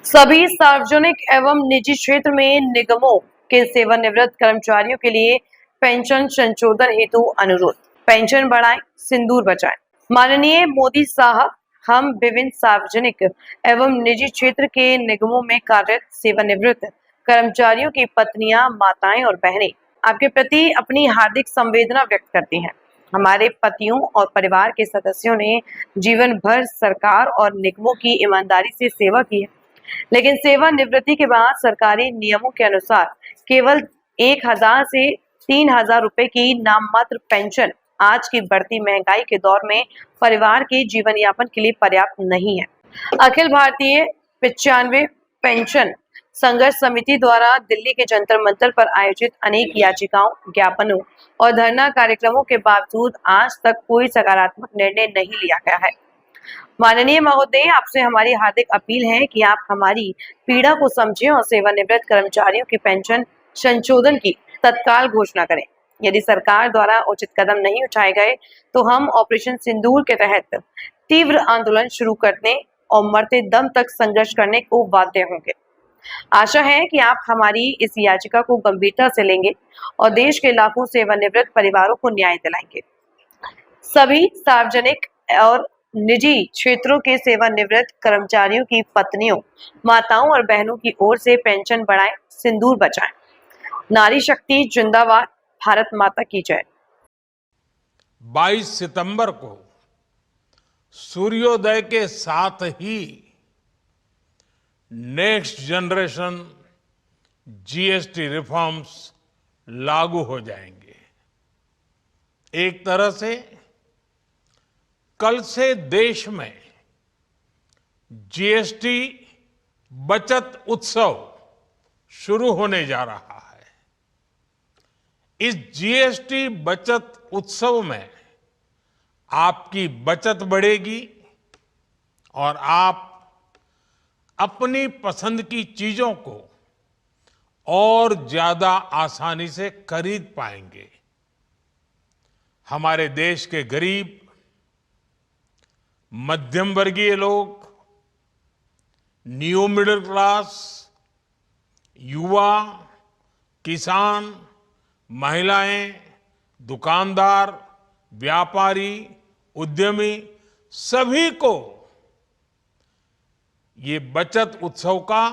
सभी सार्वजनिक एवं निजी क्षेत्र में निगमों के सेवानिवृत्त कर्मचारियों के लिए पेंशन संशोधन हेतु अनुरोध। पेंशन बढ़ाएं, सिंदूर बचाएं। माननीय मोदी साहब, हम विभिन्न सार्वजनिक एवं निजी क्षेत्र के निगमों में कार्यरत सेवानिवृत्त कर्मचारियों की पत्नियां, माताएं और बहनें आपके प्रति अपनी हार्दिक संवेदना व्यक्त करती हैं। हमारे पतियों और परिवार के सदस्यों ने जीवन भर सरकार और निगमों की ईमानदारी से सेवा की है, लेकिन सेवानिवृत्ति के बाद सरकारी नियमों के अनुसार केवल 1,000 से 3,000 रुपए की नाममात्र पेंशन आज की बढ़ती महंगाई के दौर में परिवार के जीवन यापन के लिए पर्याप्त नहीं है। अखिल भारतीय 95 पेंशन संघर्ष समिति द्वारा दिल्ली के जंतर मंतर पर आयोजित अनेक याचिकाओं, ज्ञापनों और धरना कार्यक्रमों के बावजूद आज तक कोई सकारात्मक निर्णय नहीं लिया गया है। माननीय महोदय, आपसे हमारी हार्दिक अपील है कि आप हमारी पीड़ा को समझें और सेवानिवृत्त कर्मचारियों की पेंशन संशोधन की तत्काल घोषणा करें। यदि सरकार द्वारा उचित कदम नहीं उठाए गए तो हम ऑपरेशन सिंदूर के तहत तीव्र आंदोलन शुरू करने और मरते दम तक संघर्ष करने को बाध्य होंगे। आशा है कि आप हमारी इस याचिका को गंभीरता से लेंगे और देश के लाखों सेवानिवृत्त परिवारों को न्याय दिलाएंगे। सभी सार्वजनिक और निजी क्षेत्रों के सेवानिवृत्त कर्मचारियों की पत्नियों, माताओं और बहनों की ओर से पेंशन बढ़ाएं, सिंदूर बचाएं। नारी शक्ति जिंदाबाद, भारत माता की जय। 22 सितंबर को सूर्योदय के साथ ही नेक्स्ट जनरेशन जीएसटी रिफॉर्म्स लागू हो जाएंगे। एक तरह से कल से देश में जीएसटी बचत उत्सव शुरू होने जा रहा है। इस जीएसटी बचत उत्सव में आपकी बचत बढ़ेगी और आप अपनी पसंद की चीजों को और ज्यादा आसानी से खरीद पाएंगे। हमारे देश के गरीब, मध्यम वर्गीय लोग, न्यू मिडिल क्लास, युवा, किसान, महिलाएं, दुकानदार, व्यापारी, उद्यमी, सभी को ये बचत उत्सव का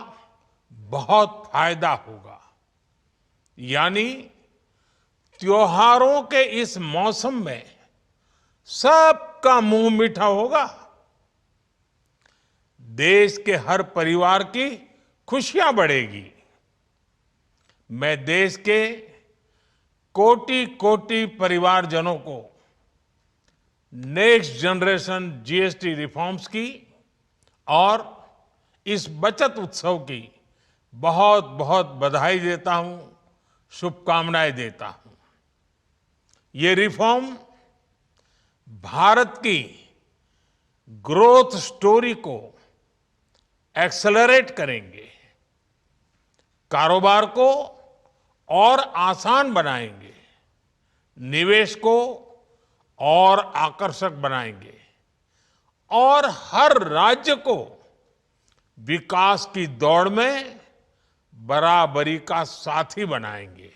बहुत फायदा होगा। यानी त्योहारों के इस मौसम में सबका मुंह मीठा होगा। देश के हर परिवार की खुशियां बढ़ेगी। मैं देश के कोटि कोटि परिवारजनों को नेक्स्ट जनरेशन जीएसटी रिफॉर्म्स की और इस बचत उत्सव की बहुत बहुत बधाई देता हूं, शुभकामनाएं देता हूं। ये रिफॉर्म भारत की ग्रोथ स्टोरी को एक्सेलरेट करेंगे, कारोबार को और आसान बनाएंगे, निवेश को और आकर्षक बनाएंगे और हर राज्य को विकास की दौड़ में बराबरी का साथी बनाएंगे।